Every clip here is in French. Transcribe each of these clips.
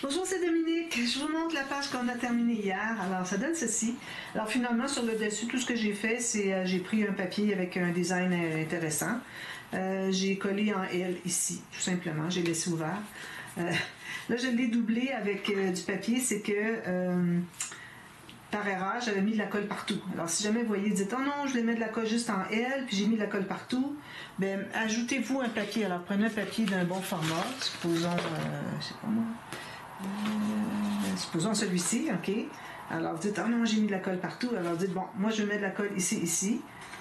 Bonjour, c'est Dominique. Je vous montre la page qu'on a terminée hier. Alors, ça donne ceci. Alors, finalement, sur le dessus, tout ce que j'ai fait, c'est j'ai pris un papier avec un design intéressant. J'ai collé en L ici, tout simplement. J'ai laissé ouvert. Là, je l'ai doublé avec du papier. C'est que, par erreur, j'avais mis de la colle partout. Alors, si jamais vous voyez, dites « Oh non, je vais mettre de la colle juste en L, puis j'ai mis de la colle partout. » Ben, ajoutez-vous un papier. Alors, prenez un papier d'un bon format. Supposons, je sais pas moi. Supposons celui-ci, OK? Alors, vous dites, ah non, j'ai mis de la colle partout. Alors, dites, bon, moi, je vais mettre de la colle ici, ici.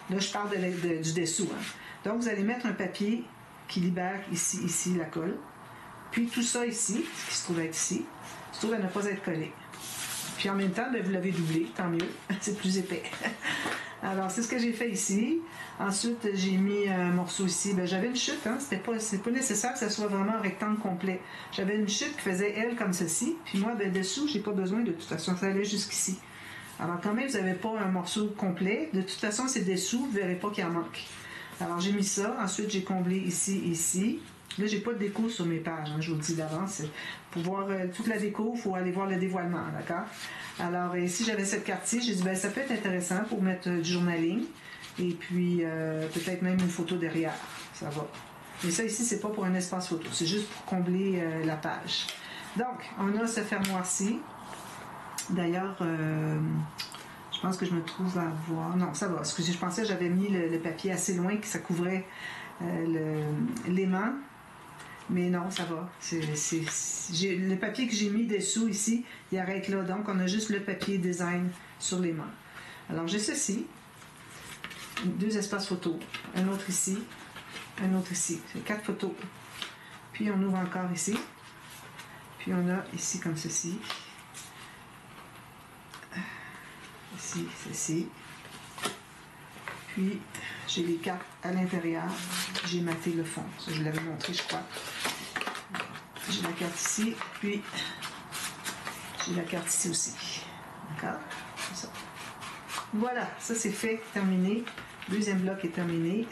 Là, je parle du dessous. Hein. Donc, vous allez mettre un papier qui libère ici, ici, la colle. Puis, tout ça ici, ce qui se trouve être ici, se trouve à ne pas être collé. Puis, en même temps, bien, vous l'avez doublé, tant mieux. C'est plus épais. Alors, c'est ce que j'ai fait ici. Ensuite, j'ai mis un morceau ici. Ben, j'avais une chute, hein. C'est pas nécessaire que ça soit vraiment un rectangle complet. J'avais une chute qui faisait L comme ceci. Puis moi, ben, dessous, j'ai pas besoin de toute façon. Ça allait jusqu'ici. Alors, quand même, vous n'avez pas un morceau complet. De toute façon, c'est dessous. Vous ne verrez pas qu'il en manque. Alors, j'ai mis ça. Ensuite, j'ai comblé ici et ici. Là, j'ai pas de déco sur mes pages, hein, je vous le dis d'avance. Pour voir toute la déco, il faut aller voir le dévoilement, d'accord? Alors, ici, j'avais cette carte-ci. J'ai dit, ben, ça peut être intéressant pour mettre du journaling. Et puis, peut-être même une photo derrière. Ça va. Mais ça, ici, c'est pas pour un espace photo. C'est juste pour combler la page. Donc, on a ce fermoir-ci. D'ailleurs, je pense que je me trouve à voir... Non, ça va. Excusez, je pensais que j'avais mis le papier assez loin, que ça couvrait l'aimant. Mais non, ça va. Le papier que j'ai mis dessous ici, il arrête là. Donc, on a juste le papier design sur l'aimant. Alors, j'ai ceci. 2 espaces photos. Un autre ici. Un autre ici. C'est 4 photos. Puis, on ouvre encore ici. Puis, on a ici comme ceci. Ici, ceci. Puis, j'ai les cartes à l'intérieur. J'ai maté le fond. Ça, je l'avais montré, je crois. J'ai la carte ici, puis j'ai la carte ici aussi. D'accord? C'est ça. Voilà, ça c'est fait, terminé. Deuxième bloc est terminé.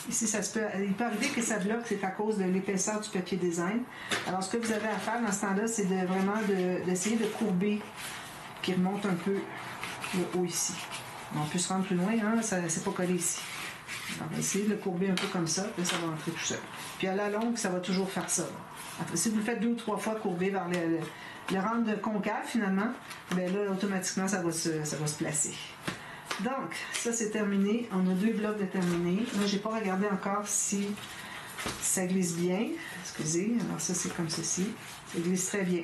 Ici, il peut arriver que ça bloque, c'est à cause de l'épaisseur du papier design. Alors, ce que vous avez à faire dans ce temps-là, c'est d'essayer de courber, qui remonte un peu le haut ici. On peut se rendre plus loin, hein? Ça c'est pas collé ici. Alors, on va essayer de le courber un peu comme ça, puis ça va entrer tout seul. Puis à la longue, ça va toujours faire ça. Après, si vous le faites 2 ou 3 fois courber vers le rendre concave, finalement, bien là, automatiquement, ça va se placer. Donc, ça, c'est terminé. On a 2 blocs de terminés. Là, j'ai pas regardé encore si ça glisse bien. Excusez. Alors, ça, c'est comme ceci. Ça glisse très bien.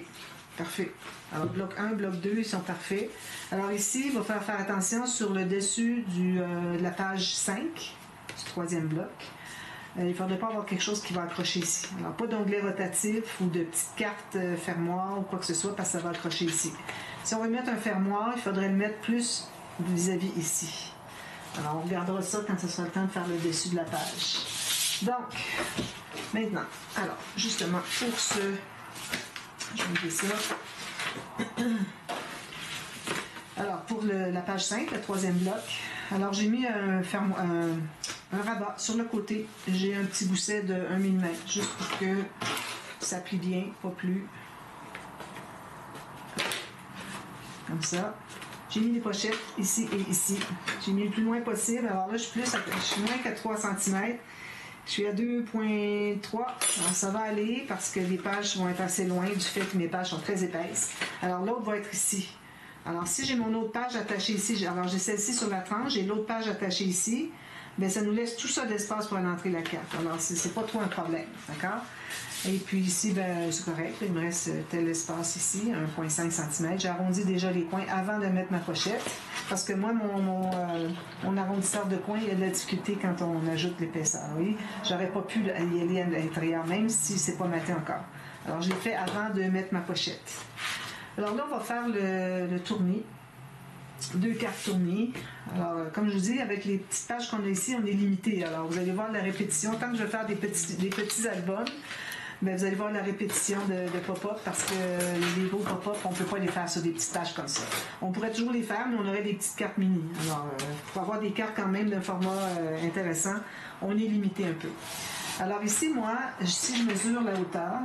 Parfait. Alors, bloc 1, bloc 2, ils sont parfaits. Alors ici, il va falloir faire attention sur le dessus de la page 5, du 3e bloc. Il ne faudrait pas avoir quelque chose qui va accrocher ici. Alors, pas d'onglet rotatif ou de petites cartes fermoirs ou quoi que ce soit, parce que ça va accrocher ici. Si on veut mettre un fermoir, il faudrait le mettre plus vis-à-vis ici. Alors, on regardera ça quand ce sera le temps de faire le dessus de la page. Donc, maintenant, alors, justement, pour ce... Je vais mettre ça. Alors, pour la page 5, le 3e bloc, alors j'ai mis un rabat sur le côté. J'ai un petit gousset de 1 mm, juste pour que ça plie bien, pas plus. Comme ça. J'ai mis les pochettes ici et ici. J'ai mis le plus loin possible. Alors là, je suis moins qu'à 3 cm. Je suis à 2,3. Alors, ça va aller parce que les pages vont être assez loin du fait que mes pages sont très épaisses. Alors, l'autre va être ici. Alors, si j'ai mon autre page attachée ici, alors j'ai celle-ci sur la tranche, j'ai l'autre page attachée ici, bien, ça nous laisse tout ça d'espace pour aller entrer la carte. Alors, c'est pas trop un problème, d'accord? Et puis ici, ben, c'est correct. Il me reste tel espace ici, 1,5 cm. J'arrondis déjà les coins avant de mettre ma pochette. Parce que moi, mon arrondisseur de coin, il y a de la difficulté quand on ajoute l'épaisseur. Oui? J'aurais pas pu y aller à l'intérieur, même si c'est pas maté encore. Alors, je l'ai fait avant de mettre ma pochette. Alors là, on va faire le tournis. 2 cartes tournées. Alors, comme je vous dis, avec les petites pages qu'on a ici, on est limité. Alors, vous allez voir la répétition. Tant que je vais faire des petits albums, bien, vous allez voir la répétition de pop-up parce que les gros pop-up, on ne peut pas les faire sur des petites pages comme ça. On pourrait toujours les faire, mais on aurait des petites cartes mini. Alors, pour avoir des cartes quand même d'un format intéressant, on est limité un peu. Alors ici, moi, si je mesure la hauteur,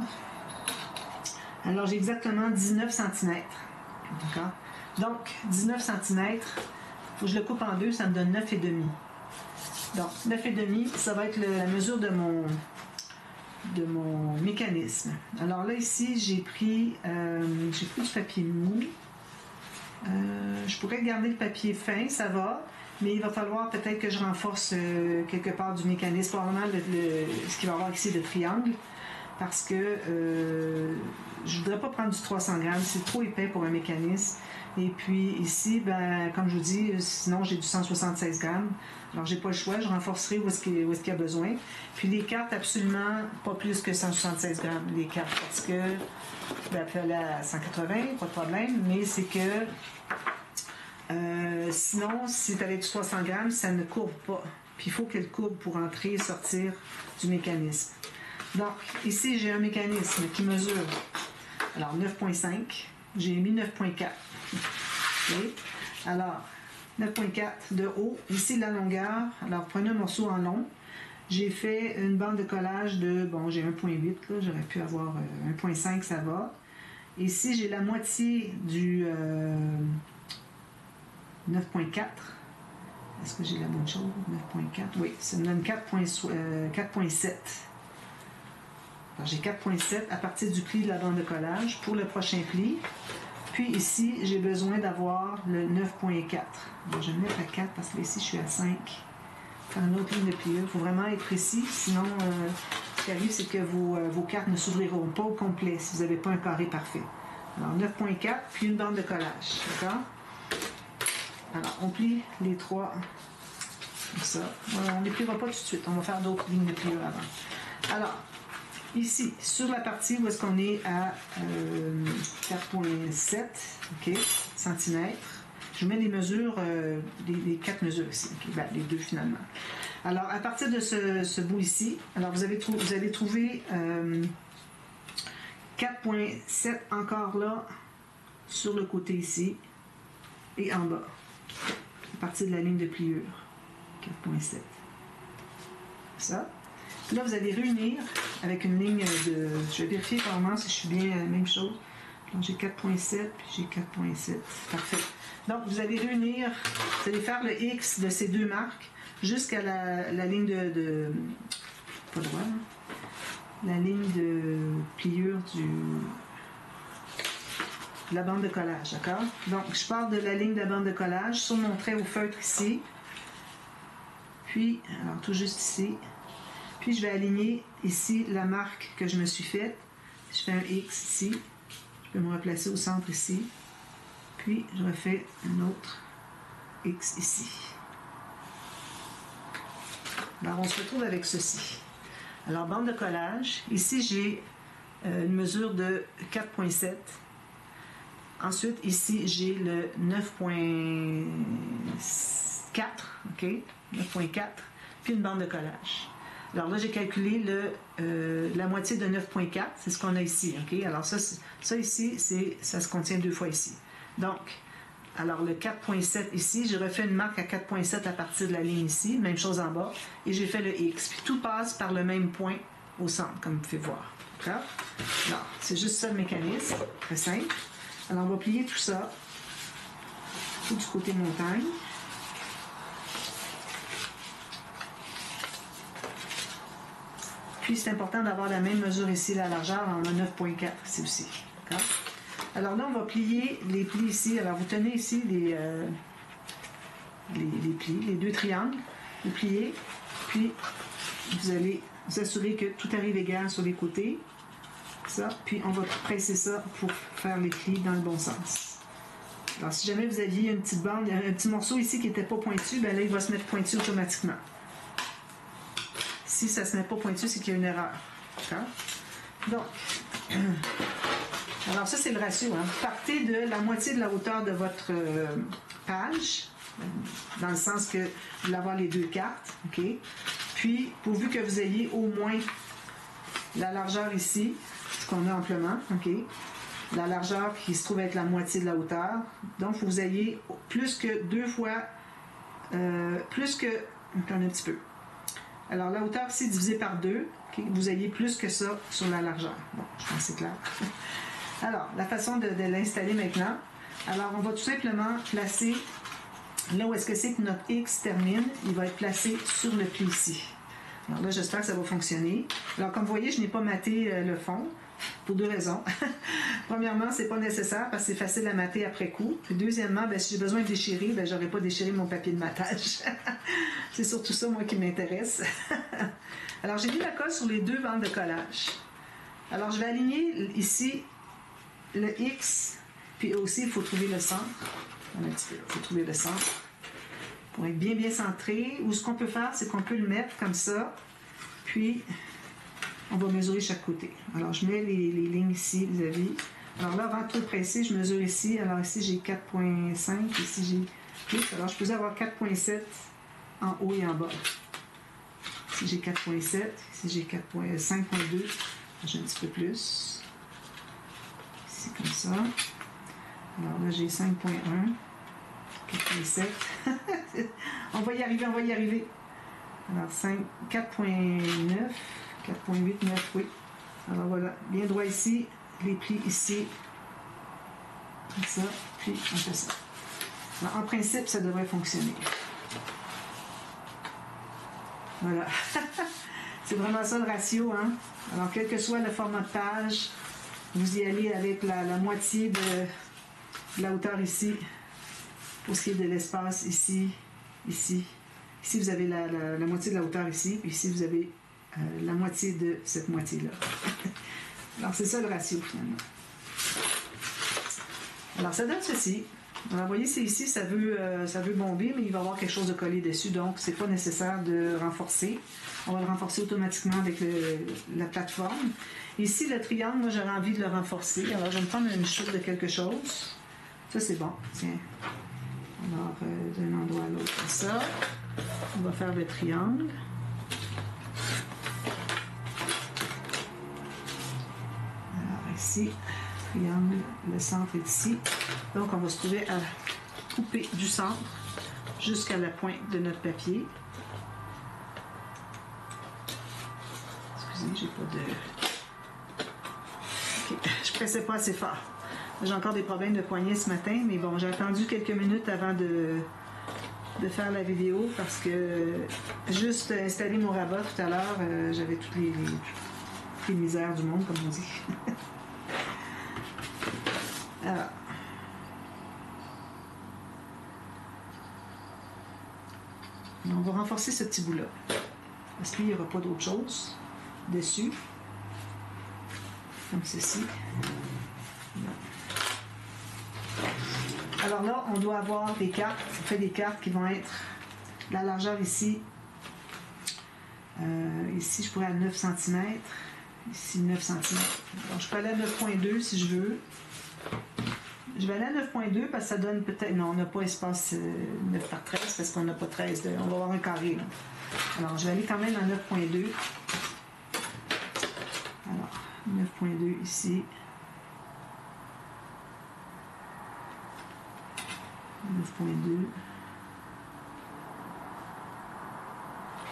Alors, j'ai exactement 19 cm. D'accord? Donc, 19 cm, il faut que je le coupe en deux, ça me donne 9,5. Donc, 9,5, ça va être la mesure de mon mécanisme. Alors là, ici, j'ai pris du papier mou. Je pourrais garder le papier fin, ça va, mais il va falloir peut-être que je renforce quelque part du mécanisme, probablement ce qu'il va y avoir ici de triangle, parce que je ne voudrais pas prendre du 300 grammes, c'est trop épais pour un mécanisme. Et puis ici, ben, comme je vous dis, sinon j'ai du 176 grammes. Alors j'ai pas le choix, je renforcerai où est-ce qu'il y a besoin. Puis les cartes, absolument pas plus que 176 grammes, les cartes, parce que je vais appeler à 180, pas de problème, mais c'est que sinon, si tu avais du 300 grammes, ça ne courbe pas. Puis il faut qu'elle courbe pour entrer et sortir du mécanisme. Donc, ici, j'ai un mécanisme qui mesure, alors 9,5, j'ai mis 9,4. Okay. Alors, 9,4 de haut. Ici, la longueur. Alors, prenez un morceau en long. J'ai fait une bande de collage de, bon, j'ai 1,8, là, j'aurais pu avoir 1,5, ça va. Ici, j'ai la moitié du 9,4. Est-ce que j'ai la bonne chose? 9,4. Oui, ça me donne 4,7. Alors, j'ai 4,7 à partir du pli de la bande de collage pour le prochain pli. Puis ici, j'ai besoin d'avoir le 9,4. Je vais me mettre à 4 parce que ici, je suis à 5. Faire une autre ligne de pliure. Il faut vraiment être précis, sinon, ce qui arrive, c'est que vos cartes ne s'ouvriront pas au complet si vous n'avez pas un carré parfait. Alors, 9,4, puis une bande de collage. D'accord? Alors, on plie les trois comme ça. On ne les pliera pas tout de suite. On va faire d'autres lignes de pliure avant. Alors, ici, sur la partie où est-ce qu'on est à 4,7 cm, je mets les mesures, les 4 mesures ici, ben, les deux finalement. Alors, à partir de ce bout ici, alors vous allez trouver 4,7 encore là, sur le côté ici, et en bas, à partir de la ligne de pliure. 4,7. Ça. Là, vous allez réunir avec une ligne de... Je vais vérifier vraiment si je suis bien même chose. Donc, j'ai 4,7 puis j'ai 4,7. Parfait. Donc, vous allez réunir, vous allez faire le X de ces deux marques jusqu'à la ligne de pas droit, hein? La ligne de pliure de la bande de collage, d'accord? Donc, je pars de la ligne de la bande de collage sur mon trait au feutre ici. Puis, alors tout juste ici. Puis, je vais aligner ici la marque que je me suis faite. Je fais un X ici. Je peux me replacer au centre ici. Puis, je refais un autre X ici. Alors, on se retrouve avec ceci. Alors, bande de collage. Ici, j'ai une mesure de 4,7. Ensuite, ici, j'ai le 9,4. OK? 9,4. Puis une bande de collage. Alors là, j'ai calculé la moitié de 9,4. C'est ce qu'on a ici. OK? Alors, ça ici, ça se contient deux fois ici. Donc, alors le 4,7 ici, j'ai refait une marque à 4,7 à partir de la ligne ici. Même chose en bas. Et j'ai fait le X. Puis tout passe par le même point au centre, comme vous pouvez voir. D'accord? Alors, c'est juste ça le mécanisme. Très simple. Alors, on va plier tout ça. Tout du côté montagne. Puis, c'est important d'avoir la même mesure ici, la largeur. On a 9,4 ici aussi. D'accord? Alors là, on va plier les plis ici. Alors, vous tenez ici les plis, les deux triangles. Vous pliez. Puis, vous allez vous assurer que tout arrive égal sur les côtés. Ça. Puis, on va presser ça pour faire les plis dans le bon sens. Alors, si jamais vous aviez une petite bande, un petit morceau ici qui n'était pas pointu, bien là, il va se mettre pointu automatiquement. Si ça ne se met pas pointu, c'est qu'il y a une erreur. D'accord? Donc, alors ça, c'est le ratio. Hein. Partez de la moitié de la hauteur de votre page, dans le sens que vous voulez avoir les deux cartes. OK? Puis, pourvu que vous ayez au moins la largeur ici, ce qu'on a amplement, OK? La largeur qui se trouve être la moitié de la hauteur. Donc, il faut que vous ayez plus que deux fois, plus que, un petit peu. Alors, la hauteur ici divisée par 2, okay, vous ayez plus que ça sur la largeur. Bon, je pense que c'est clair. Alors, la façon de l'installer maintenant. Alors, on va tout simplement placer là où est-ce que c'est que notre X termine. Il va être placé sur le pli ici. Alors là, j'espère que ça va fonctionner. Alors, comme vous voyez, je n'ai pas maté le fond pour deux raisons. Premièrement, c'est pas nécessaire parce que c'est facile à mater après coup. Puis deuxièmement, ben, si j'ai besoin de déchirer, ben, j'aurais pas déchiré mon papier de matage. C'est surtout ça, moi, qui m'intéresse. Alors, j'ai mis la colle sur les deux bandes de collage. Alors, je vais aligner ici le X, puis aussi, il faut trouver le centre. Un petit peu, il faut trouver le centre pour être bien, bien centré. Ou ce qu'on peut faire, c'est qu'on peut le mettre comme ça, puis on va mesurer chaque côté. Alors, je mets les lignes ici vis-à-vis. Alors là, avant de tout presser, je mesure ici. Alors ici, j'ai 4,5. Ici, j'ai plus. Alors, je peux avoir 4,7 en haut et en bas. Ici, j'ai 4,7. Ici, j'ai 5,2. J'ai un petit peu plus. Ici, comme ça. Alors là, j'ai 5,1. 4,7. On va y arriver, on va y arriver. Alors, 4,9. 4,8, 9, oui. Alors voilà, bien droit ici, les plis ici, comme ça, puis on fait ça. Alors, en principe, ça devrait fonctionner. Voilà. C'est vraiment ça le ratio, hein. Alors, quel que soit le format de page, vous y allez avec la moitié de la hauteur ici, pour ce qui est de l'espace ici, ici. Ici, vous avez la moitié de la hauteur ici, puis ici, vous avez la moitié de cette moitié-là. Alors, c'est ça le ratio, finalement. Alors, ça donne ceci. Alors, vous voyez, c'est ici, ça veut bomber, mais il va y avoir quelque chose de collé dessus, donc c'est pas nécessaire de renforcer. On va le renforcer automatiquement avec la plateforme. Ici, le triangle, moi, j'aurais envie de le renforcer. Alors, je vais me prendre une chute de quelque chose. Ça, c'est bon. Tiens. Alors, d'un endroit à l'autre, comme ça. On va faire le triangle. Ici, triangle, le centre est ici. Donc, on va se trouver à couper du centre jusqu'à la pointe de notre papier. Excusez, j'ai pas de... OK, je pressais pas assez fort. J'ai encore des problèmes de poignet ce matin, mais bon, j'ai attendu quelques minutes avant de faire la vidéo parce que juste installer mon rabat tout à l'heure, j'avais toutes les misères du monde, comme on dit. Alors. On va renforcer ce petit bout-là. Parce qu'il n'y aura pas d'autre chose dessus. Comme ceci. Alors là, on doit avoir des cartes. On fait des cartes qui vont être la largeur ici. Ici, je pourrais à 9 cm. Ici, 9 cm. Donc, je peux aller à 9,2 si je veux. Je vais aller à 9,2 parce que ça donne peut-être... Non, on n'a pas espace 9 par 13 parce qu'on n'a pas 13. On va avoir un carré, là. Alors, je vais aller quand même à 9,2. Alors, 9,2 ici. 9,2.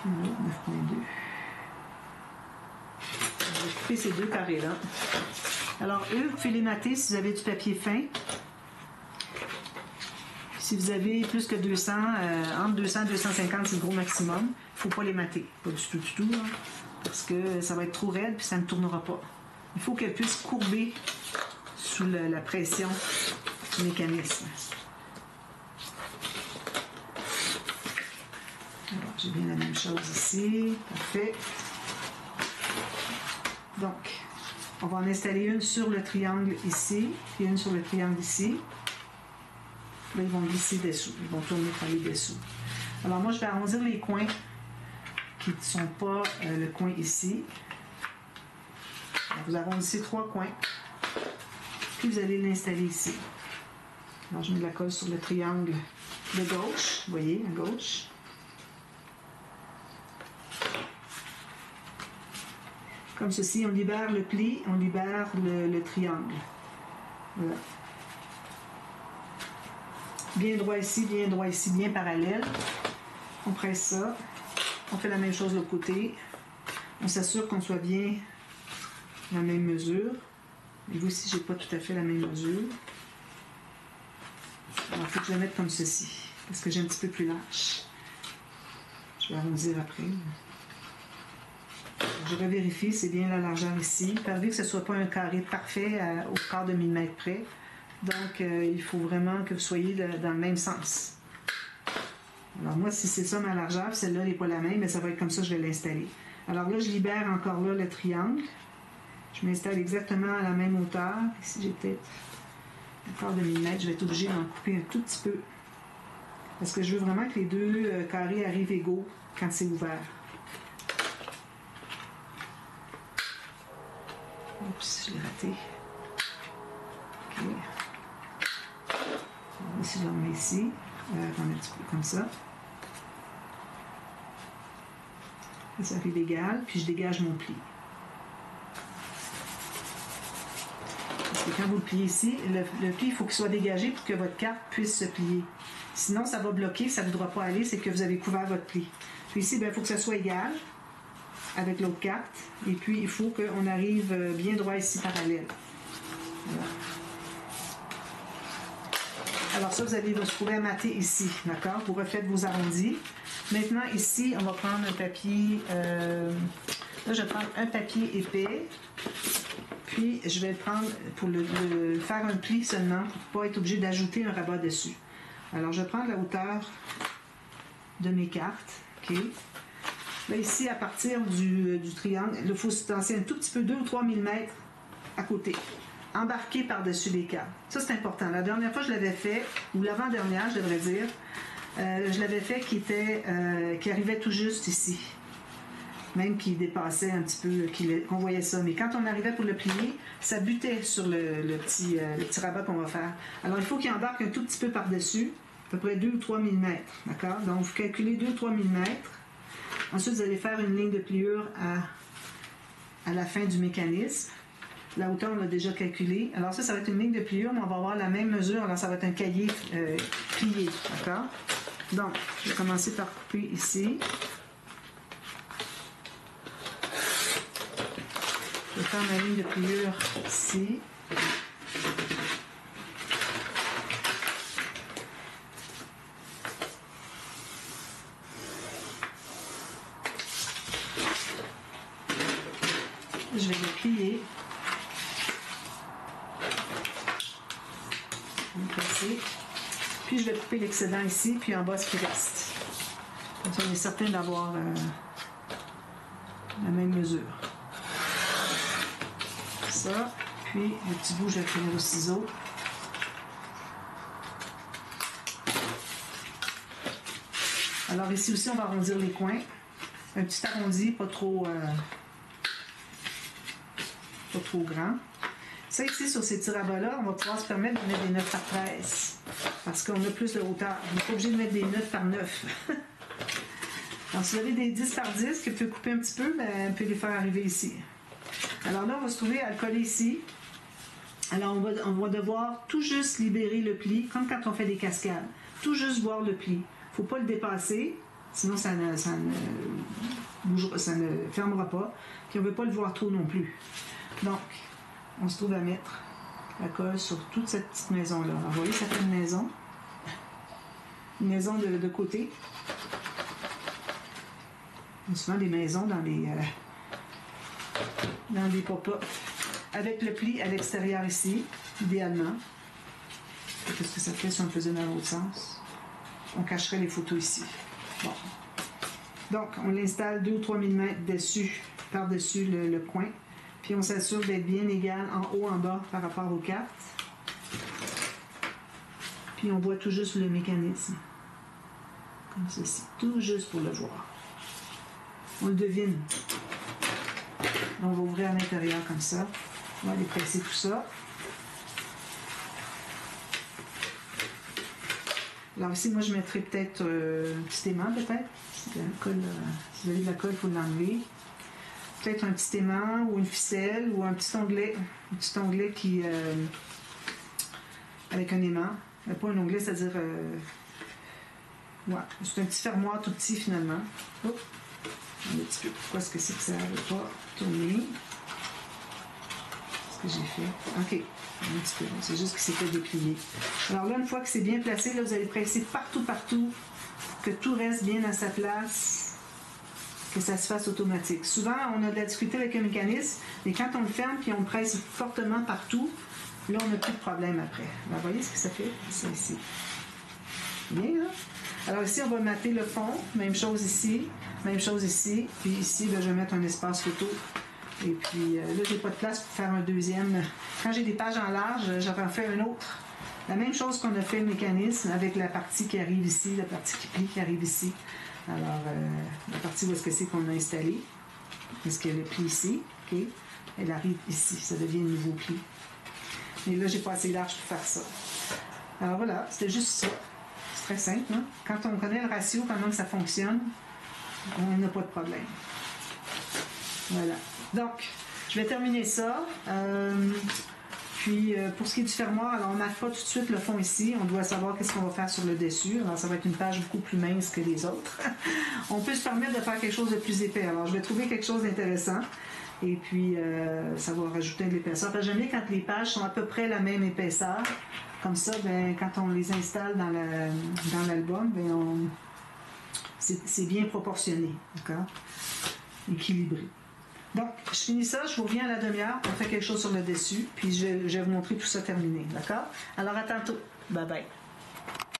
Puis là, 9,2. Je vais couper ces deux carrés-là. Alors, eux, vous pouvez les mater si vous avez du papier fin. Si vous avez plus que 200, entre 200 et 250, c'est le gros maximum. Il ne faut pas les mater. Pas du tout, hein, parce que ça va être trop raide et ça ne tournera pas. Il faut qu'elle puisse courber sous la pression du mécanisme. Alors, j'ai bien la même chose ici. Parfait. Donc, on va en installer une sur le triangle ici, puis une sur le triangle ici. Là, ils vont glisser dessous. Ils vont tourner par les dessous. Alors, moi, je vais arrondir les coins qui ne sont pas le coin ici. Alors, vous arrondissez 3 coins. Puis, vous allez l'installer ici. Alors, je mets de la colle sur le triangle de gauche. Vous voyez, à gauche. Comme ceci, on libère le pli, on libère le triangle. Voilà. Bien droit ici, bien parallèle. On presse ça. On fait la même chose de l'autre côté. On s'assure qu'on soit bien la même mesure. Et vous aussi, j'ai pas tout à fait la même mesure. Alors, il faut que je le mette comme ceci, parce que j'ai un petit peu plus large. Je vais arrondir après. Je revérifie, c'est bien la largeur ici. Perdu que ce ne soit pas un carré parfait au quart de millimètre près. Donc, il faut vraiment que vous soyez dans le même sens. Alors moi, si c'est ça ma largeur, celle-là n'est pas la même, mais ça va être comme ça que je vais l'installer. Alors là, je libère encore là le triangle. Je m'installe exactement à la même hauteur. Ici, j'ai peut-être un quart de millimètre. Je vais être obligée d'en couper un tout petit peu. Parce que je veux vraiment que les deux carrés arrivent égaux quand c'est ouvert. Oups, je l'ai raté. OK. Ici, je le remets ici. Un petit peu comme ça. Ça arrive égal, puis je dégage mon pli. Parce que quand vous le pliez ici, le pli, il faut qu'il soit dégagé pour que votre carte puisse se plier. Sinon, ça va bloquer, ça ne voudra pas aller, c'est que vous avez couvert votre pli. Puis ici, il faut que ça soit égal avec l'autre carte. Et puis, il faut qu'on arrive bien droit ici, parallèle. Voilà. Alors ça, vous allez vous trouver à mater ici, d'accord? Vous refaites vos arrondis. Maintenant, ici, on va prendre un papier... là, je vais prendre un papier épais. Puis, je vais le prendre pour le faire un pli seulement, pour ne pas être obligé d'ajouter un rabat dessus. Alors, je vais prendre la hauteur de mes cartes. OK? Là, ici, à partir du triangle, il faut se lancer un tout petit peu, 2 ou 3 mm à côté. Embarquer par-dessus les cartes. Ça, c'est important. La dernière fois, je l'avais fait, ou l'avant-dernière, je devrais dire, je l'avais fait qui arrivait tout juste ici. Même qui dépassait un petit peu, qu'on voyait ça. Mais quand on arrivait pour le plier, ça butait sur le petit rabat qu'on va faire. Alors, il faut qu'il embarque un tout petit peu par-dessus, à peu près 2 ou 3 mm. D'accord? Donc, vous calculez 2 ou 3 mm. Ensuite, vous allez faire une ligne de pliure à la fin du mécanisme. La hauteur, on l'a déjà calculée. Alors ça va être une ligne de pliure, mais on va avoir la même mesure. Alors ça va être un cahier plié. D'accord? Donc, je vais commencer par couper ici. Je vais faire ma ligne de pliure ici. Je vais le plier. Puis je vais couper l'excédent ici, puis en bas ce qui reste. Comme ça, on est certain d'avoir la même mesure. Ça, puis le petit bout, je vais le finir au ciseau. Alors ici aussi, on va arrondir les coins. Un petit arrondi, pas trop grand. Ça ici, sur ces petits rabats-là, on va pouvoir se permettre de mettre des 9 par 13. Parce qu'on a plus de hauteur. On n'est pas obligé de mettre des 9 par 9. Donc, si vous avez des 10 par 10 que vous pouvez couper un petit peu, ben, on peut les faire arriver ici. Alors là, on va se trouver à le coller ici. Alors, on va devoir tout juste libérer le pli, comme quand on fait des cascades. Tout juste voir le pli. Il ne faut pas le dépasser, sinon ça ne fermera pas. Puis on ne veut pas le voir trop non plus. Donc, on se trouve à mettre la colle sur toute cette petite maison-là. Alors, vous voyez, ça fait une maison. Une maison de côté. Il y a souvent des maisons dans des pop-up. Avec le pli à l'extérieur ici, idéalement. Qu'est-ce que ça fait si on le faisait dans l'autre sens? On cacherait les photos ici. Bon. Donc, on l'installe 2 ou 3 mm dessus, par-dessus le coin. Puis on s'assure d'être bien égal en haut, en bas par rapport aux cartes. Puis on voit tout juste le mécanisme. Comme ceci. Tout juste pour le voir. On le devine. On va ouvrir à l'intérieur comme ça. On va dépresser tout ça. Alors ici, moi, je mettrais peut-être un petit aimant, peut-être. Si vous avez de la colle, il faut l'enlever. Peut-être un petit aimant ou une ficelle ou un petit onglet. Un petit onglet qui... avec un aimant. Pas un onglet, c'est-à-dire... ouais, c'est un petit fermoir tout petit, finalement. Oh. Un petit peu. Pourquoi est-ce que c'est que ça ne veut pas tourner? que j'ai fait. OK, un petit peu. C'est juste que c'était déplié. Alors là, une fois que c'est bien placé, là, vous allez presser partout, que tout reste bien à sa place, que ça se fasse automatique. Souvent, on a de la difficulté avec un mécanisme, mais quand on le ferme puis on le presse fortement partout, là, on n'a plus de problème après. Alors, voyez ce que ça fait? Ça ici. Bien, là? Alors ici, on va mater le fond. Même chose ici. Même chose ici. Puis ici, là, je vais mettre un espace photo. Et puis là, j'ai pas de place pour faire un deuxième. Quand j'ai des pages en large, j'en vais en faire un autre. La même chose qu'on a fait le mécanisme avec la partie qui arrive ici, la partie qui plie qui arrive ici. Alors, la partie où est-ce que c'est qu'on a installé. Est-ce qu'il y a le pli ici? OK. Elle arrive ici. Ça devient un nouveau pli. Mais là, j'ai pas assez large pour faire ça. Alors voilà, c'était juste ça. C'est très simple. Hein? Quand on connaît le ratio, comment ça fonctionne, on n'a pas de problème. Voilà. Donc, je vais terminer ça. Puis, pour ce qui est du fermoir, alors on ne marque pas tout de suite le fond ici. On doit savoir qu'est-ce qu'on va faire sur le dessus. Alors, ça va être une page beaucoup plus mince que les autres. On peut se permettre de faire quelque chose de plus épais. Alors, je vais trouver quelque chose d'intéressant. Et puis, ça va rajouter de l'épaisseur. J'aime bien quand les pages sont à peu près la même épaisseur. Comme ça, ben, quand on les installe dans l'album, ben, c'est bien proportionné. D'accord? Équilibré. Donc, je finis ça, je vous reviens à la demi-heure, on fait quelque chose sur le dessus, puis je vais vous montrer tout ça terminé, d'accord? Alors, à tantôt. Bye bye.